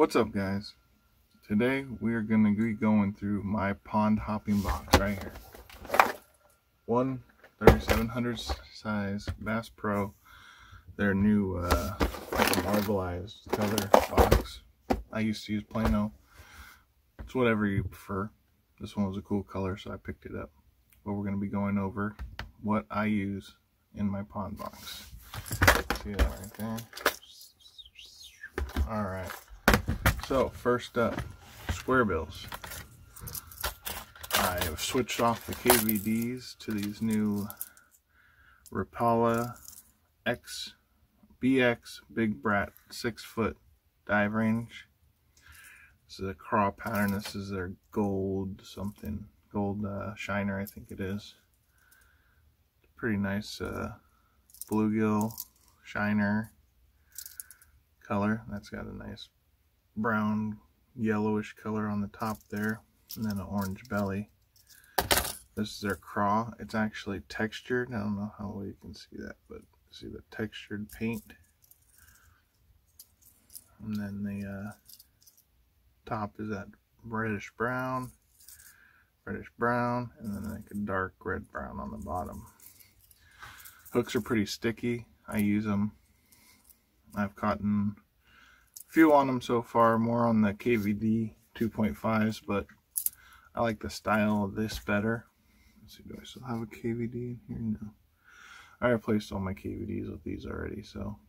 What's up, guys? Today we are going to be going through my pond hopping box right here. One 3700 size Bass Pro, their new marbleized color box. I used to use Plano. It's whatever you prefer. This one was a cool color, so I picked it up. But we're going to be going over what I use in my pond box. See that right there? Alright. So, first up, square bills. I have switched off the KVDs to these new Lapel BX Big Brat 6-foot dive range. This is a craw pattern. This is their gold something, gold shiner, I think it is. Pretty nice bluegill shiner color. That's got a nice brown yellowish color on the top there, and then an orange belly. This is their craw. It's actually textured. I don't know how well you can see that, but see the textured paint. And then the top is that reddish brown, and then like a dark red brown on the bottom. Hooks are pretty sticky. I use them. I've caught a few on them so far, more on the KVD 2.5s, but I like the style of this better. Let's see, do I still have a KVD in here? No. I replaced all my KVDs with these already, so.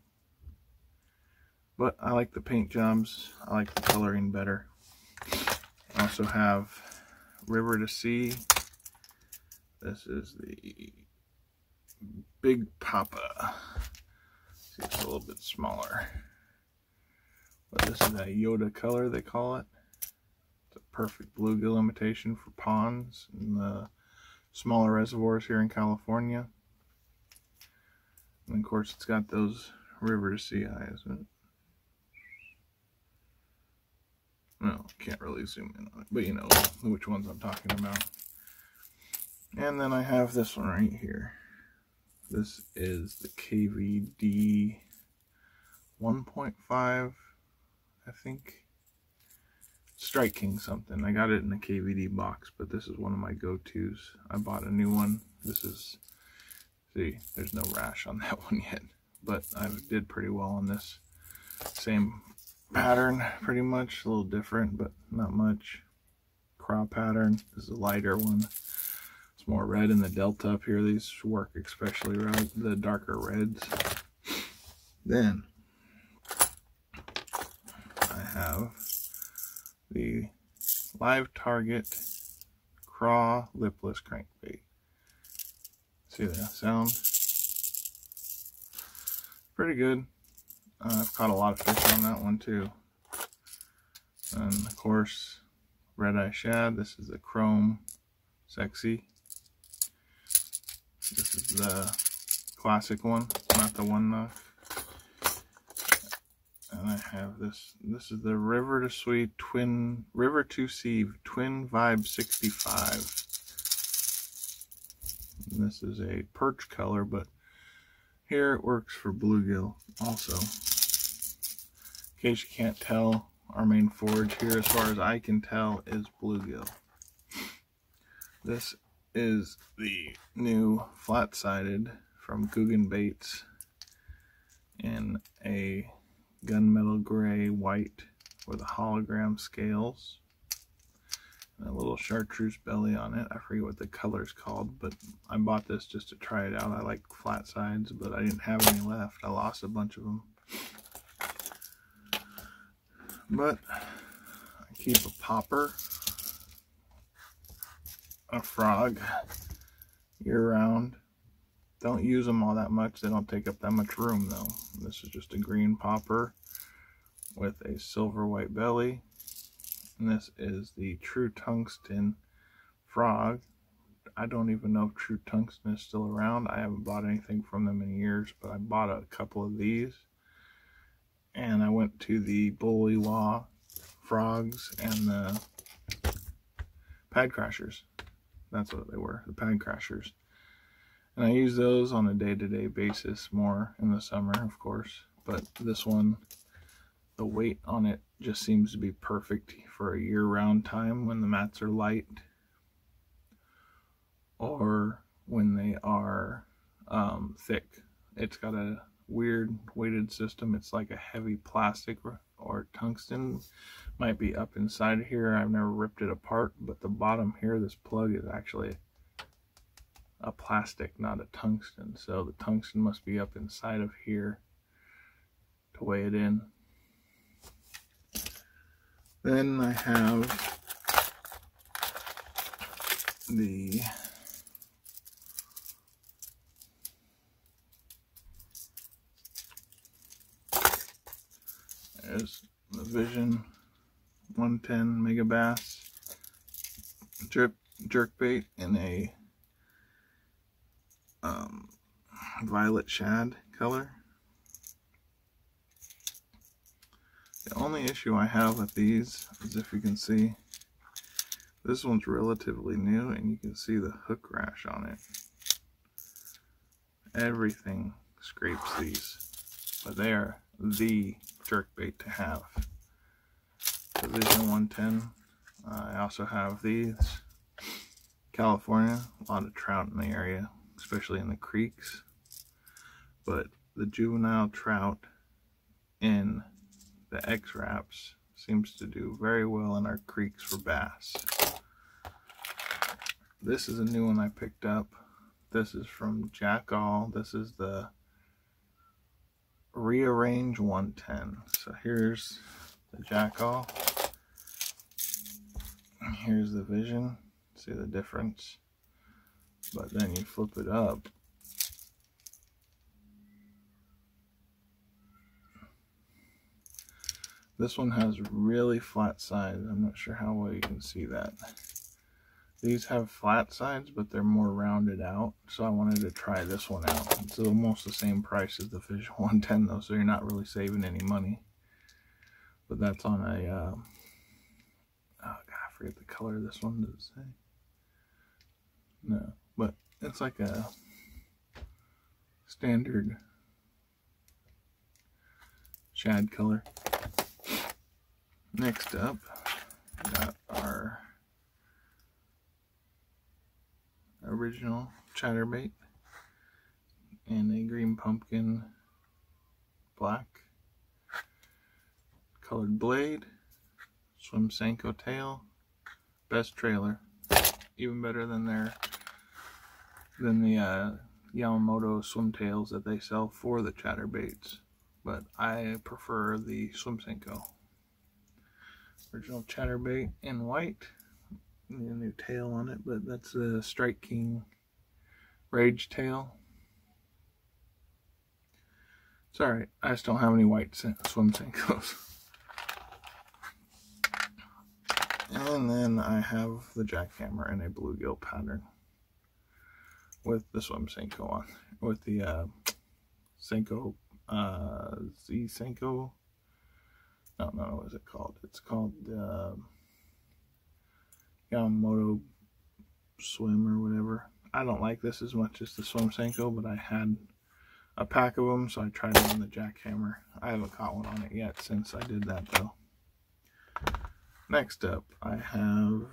But I like the paint jobs. I like the coloring better. I also have River to Sea. This is the Big Papa. See, it's a little bit smaller. But this is a Yoda color, they call it. It's a perfect bluegill imitation for ponds and the smaller reservoirs here in California. And of course, it's got those River to Sea eyes. No, can't really zoom in on it, but you know which ones I'm talking about. And then I have this one right here. This is the KVD 1.5, I think. Strike King something. I got it in a KVD box, but this is one of my go-tos. I bought a new one. This is, see, there's no rash on that one yet, but I did pretty well on this. Same pattern, pretty much. A little different, but not much. Craw pattern. This is a lighter one. It's more red in the delta up here. These work especially right, the darker reds. Then I have the Live Target Craw Lipless Crankbait. See that sound? Pretty good. I've caught a lot of fish on that one too. And of course, Red Eye Shad. This is the Chrome Sexy. This is the classic one, not the one knock. And I have this. This is the River to Sea Twin Vibe 65. And this is a perch color, but here it works for bluegill also. In case you can't tell, our main forage here, as far as I can tell, is bluegill. This is the new flat-sided from Guggen Baits in a gunmetal gray white with a hologram scales and a little chartreuse belly on it. I forget what the color's called, but I bought this just to try it out. I like flat sides, but I didn't have any left. I lost a bunch of them. But I keep a popper, a frog year-round. Don't use them all that much. They don't take up that much room though. This is just a green popper with a silver white belly. And this is the True Tungsten frog. I don't even know if True Tungsten is still around. I haven't bought anything from them in years, but I bought a couple of these. And I went to the Bully-Wah frogs and the pad crashers. That's what they were, the pad crashers. And I use those on a day-to-day basis more in the summer, of course. But this one, the weight on it just seems to be perfect for a year-round time when the mats are light, or when they are thick. It's got a weird weighted system. It's like a heavy plastic or tungsten. Might be up inside here. I've never ripped it apart, but the bottom here, this plug is actually a plastic, not a tungsten. So the tungsten must be up inside of here to weigh it in. Then I have the there's the Vision 110 Megabass jerkbait in a violet shad color. The only issue I have with these is, if you can see, this one's relatively new and you can see the hook rash on it. Everything scrapes these, but they are the jerkbait to have. The Vision 110. I also have these. California, a lot of trout in the area, especially in the creeks. But the juvenile trout in the X-Wraps seems to do very well in our creeks for bass. This is a new one I picked up. This is from Jack All. This is the Rearrange 110. So here's the Jack All. Here's the Vision. See the difference? But then you flip it up. This one has really flat sides. I'm not sure how well you can see that. These have flat sides, but they're more rounded out. So I wanted to try this one out. It's almost the same price as the Vision 110 though, so you're not really saving any money. But that's on a, oh god, I forget the color of this one, does it say? No, but it's like a standard shad color. Next up, we got our original chatterbait and a green pumpkin black colored blade, swim Senko tail, best trailer, even better than the Yamamoto swim tails that they sell for the chatterbaits, but I prefer the swim Senko. Original chatterbait in white. Need a new tail on it, but that's the Strike King Rage tail. It's alright, I just don't have any white swim Senkos. And then I have the jackhammer in a bluegill pattern with the swim Senko on, with the Senko, Z Senko. I don't know what is it called. It's called Yamamoto Swim or whatever. I don't like this as much as the swim Senko, but I had a pack of them, so I tried it on the jackhammer. I haven't caught one on it yet since I did that though. Next up, I have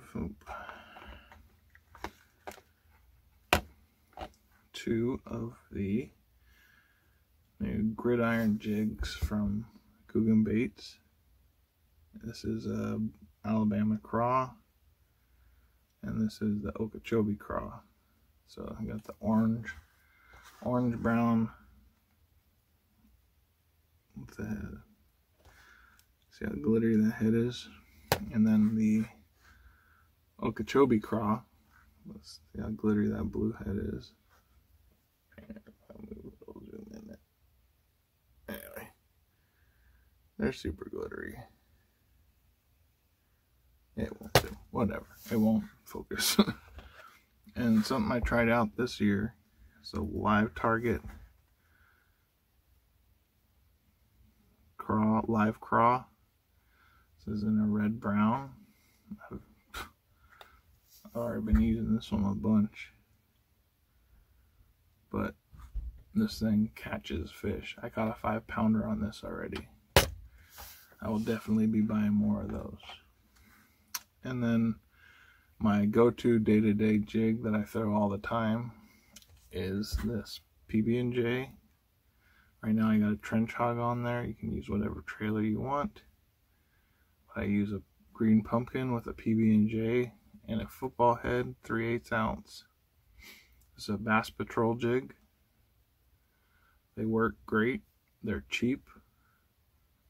two of the new gridiron jigs from Coogan Baits. This is a Alabama craw, and this is the Okeechobee craw. So I got the orange brown with the, see how glittery the head is, and then the Okeechobee craw. Let's see how glittery that blue head is. I'll zoom in it. Anyway, they're super glittery. It won't do. Whatever. It won't focus. And something I tried out this year is a live target craw, live craw. This is in a red brown. I've already been using this one a bunch, but this thing catches fish. I caught a 5-pounder on this already. I will definitely be buying more of those. And then my go-to day-to-day jig that I throw all the time is this PB&J. Right now I got a trench hog on there. You can use whatever trailer you want. I use a green pumpkin with a PB&J and a football head, 3/8 ounce. It's a Bass Patrol jig. They work great. They're cheap.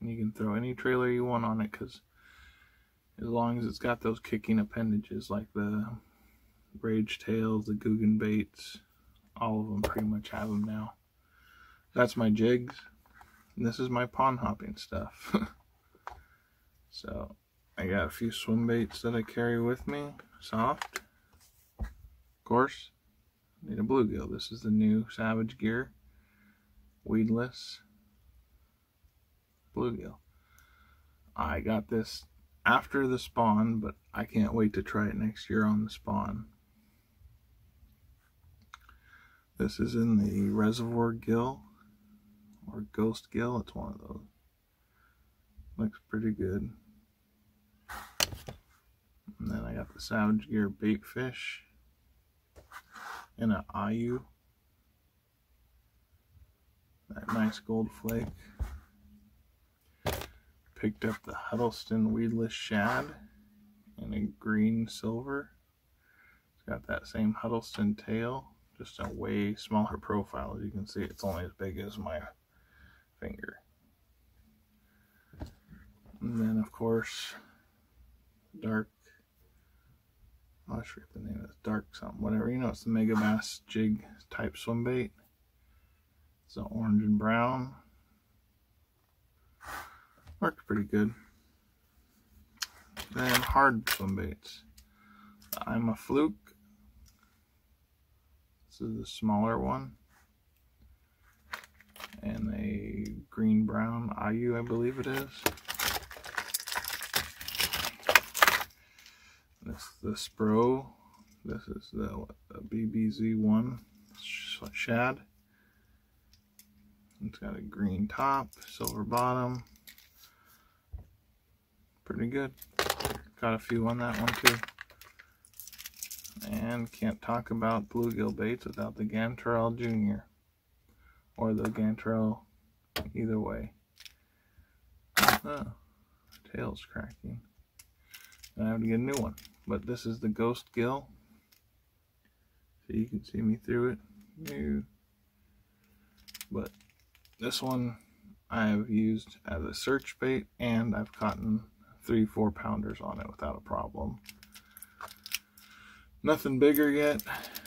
And you can throw any trailer you want on it, because as long as it's got those kicking appendages like the Rage Tails, the Guggen baits, all of them pretty much have them now. That's my jigs. And this is my pond hopping stuff. So I got a few swim baits that I carry with me. Soft. Of course, need a bluegill. This is the new Savage Gear weedless bluegill. I got this after the spawn, but I can't wait to try it next year on the spawn. This is in the Reservoir Gill or Ghost Gill. It's one of those. Looks pretty good. And then I got the Savage Gear bait fish and an Ayu. That nice gold flake. Picked up the Huddleston weedless shad in a green silver. It's got that same Huddleston tail, just a way smaller profile. As you can see, it's only as big as my finger. And then of course, dark, I forget the name of it, dark something, whatever, you know, it's the Mega Bass jig type swim bait. It's an orange and brown. Works pretty good. Then hard swim baits. I'm a Fluke. This is the smaller one. And a green brown Ayu, I believe it is. This is the Spro. This is the BBZ1 shad. It's got a green top, silver bottom. Pretty good. Got a few on that one too. And can't talk about bluegill baits without the Gantarel Jr. or the Gantarel, either way. Oh, tail's cracking. I have to get a new one. But this is the Ghost Gill. So you can see me through it. No. But this one I have used as a search bait, and I've caught 3-4 pounders on it without a problem. Nothing bigger yet.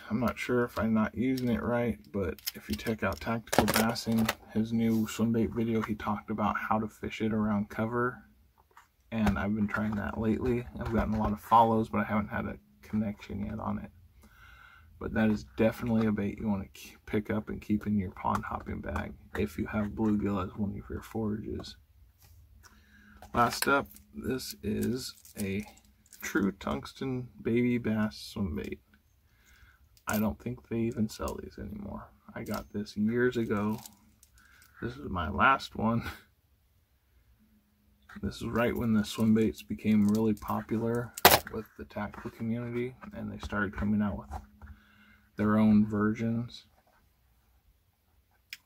I'm not sure if I'm not using it right, but if you check out Tactical Bassing, his new swim bait video, he talked about how to fish it around cover, and I've been trying that lately. I've gotten a lot of follows, but I haven't had a connection yet on it. But that is definitely a bait you want to pick up and keep in your pond hopping bag if you have bluegill as one of your forages. Last up, this is a true tungsten baby bass swim bait. I don't think they even sell these anymore. I got this years ago. This is my last one. This is right when the swim baits became really popular with the tactical community, and they started coming out with their own versions.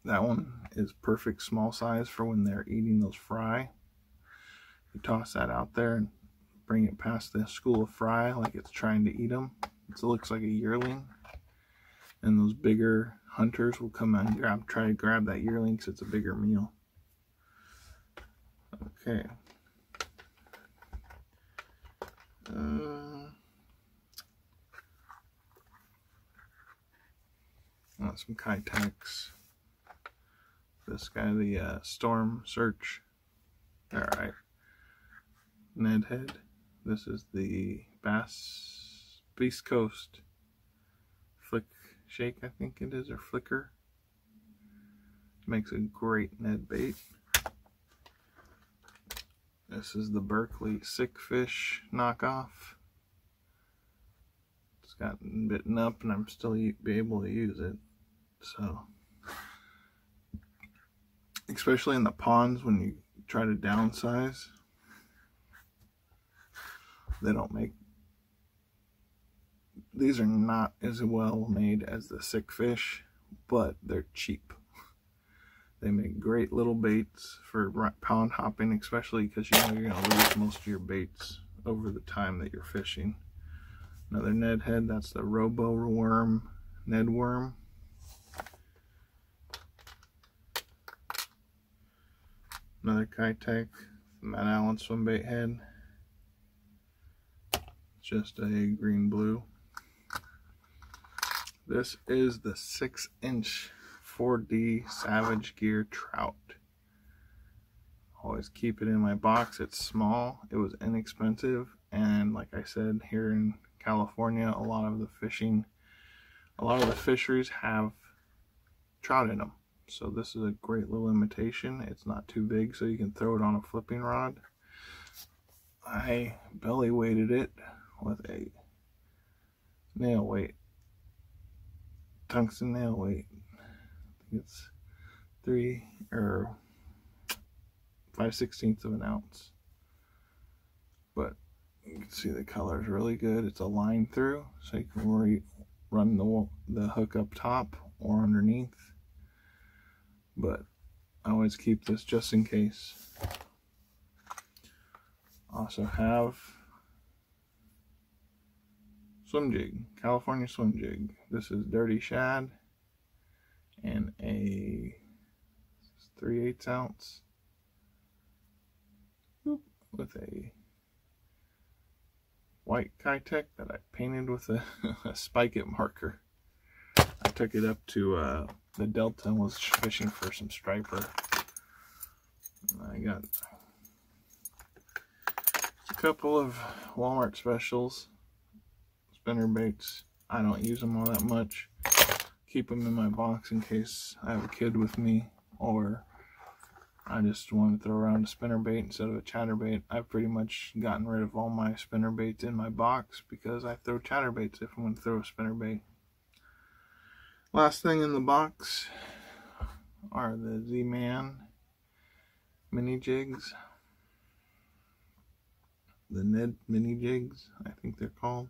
That one is perfect small size for when they're eating those fry. You toss that out there and bring it past the school of fry like it's trying to eat them. It looks like a yearling, and those bigger hunters will come out and try to grab that yearling because it's a bigger meal. Okay. Some Kitex. This guy, the Storm Search. Alright. Ned head. This is the Bass Beast Coast Flick Shake, I think it is, or Flicker. Makes a great Ned bait. This is the Berkeley Sick Fish knockoff. It's gotten bitten up and I'm still be able to use it. So, especially in the ponds when you try to downsize. They don't make, these are not as well made as the Sick Fish, but they're cheap. They make great little baits for pond hopping, especially because you know you're going to lose most of your baits over the time that you're fishing. Another Ned head, that's the Robo Worm Ned Worm. Another Kitech Matt Allen swimbait head. Just a green blue. This is the 6-inch 4D Savage Gear Trout. Always keep it in my box. It's small, it was inexpensive, and like I said, here in California, a lot of the fisheries have trout in them. So this is a great little imitation. It's not too big, so you can throw it on a flipping rod. I belly weighted it with a nail weight, tungsten nail weight. I think it's 5/16 of an ounce. But you can see the color is really good. It's a line through, so you can run the hook up top or underneath. But I always keep this just in case. Also have swim jig, California swim jig. This is Dirty Shad and a 3/8 ounce with a white Kitech that I painted with a spike it marker. I took it up to the Delta and was fishing for some striper. And I got a couple of Walmart specials, spinner baits. I don't use them all that much. Keep them in my box in case I have a kid with me, or I just want to throw around a spinner bait instead of a chatterbait. I've pretty much gotten rid of all my spinner baits in my box because I throw chatterbaits if I'm going to throw a spinner bait. Last thing in the box are the Z-Man mini jigs. The Ned mini jigs, I think they're called.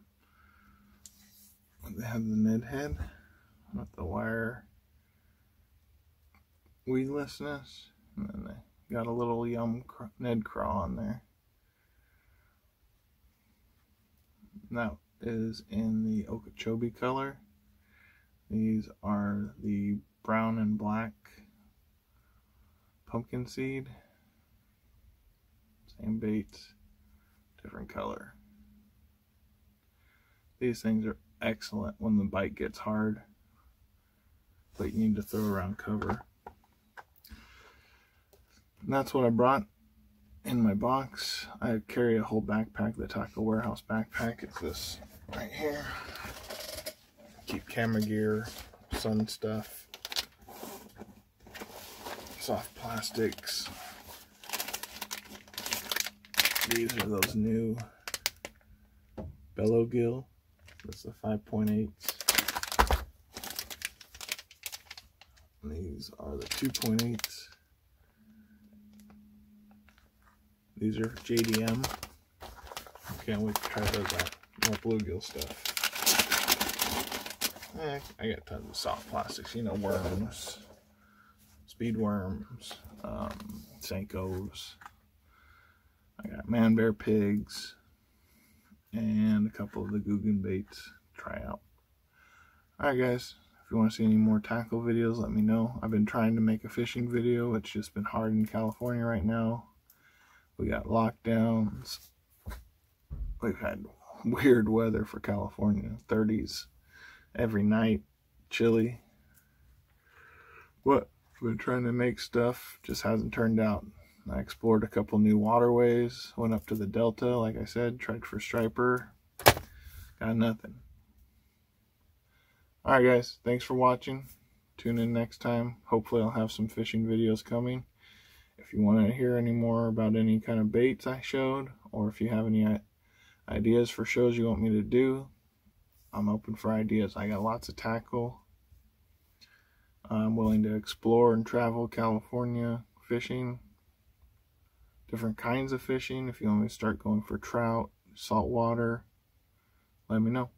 They have the Ned head with the wire weedlessness, and then they got a little Ned craw on there. And that is in the Okeechobee color. These are the brown and black pumpkin seed. Same baits, different color. These things are excellent when the bite gets hard, but you need to throw around cover. And that's what I brought in my box. I carry a whole backpack, the Taco Warehouse backpack. It's this right here. Keep camera gear, sun stuff, soft plastics. These are those new Bellow Gill. That's the 5.8s. These are the 2.8s. These are JDM. Can't wait to try those out. More bluegill stuff. I got tons of soft plastics, you know, worms, speed worms, Senkos. I got man bear pigs and a couple of the Guggen baits to try out. Alright guys, if you want to see any more tackle videos, let me know. I've been trying to make a fishing video. It's just been hard in California right now. We got lockdowns. We've had weird weather for California, 30s every night, chilly. But I've been trying to make stuff, just hasn't turned out. I explored a couple new waterways, went up to the Delta, like I said, tried for striper, got nothing. Alright guys, thanks for watching. Tune in next time. Hopefully I'll have some fishing videos coming. If you want to hear any more about any kind of baits I showed, or if you have any ideas for shows you want me to do, I'm open for ideas. I got lots of tackle. I'm willing to explore and travel California fishing. different kinds of fishing. If you want me to start going for trout, saltwater, let me know.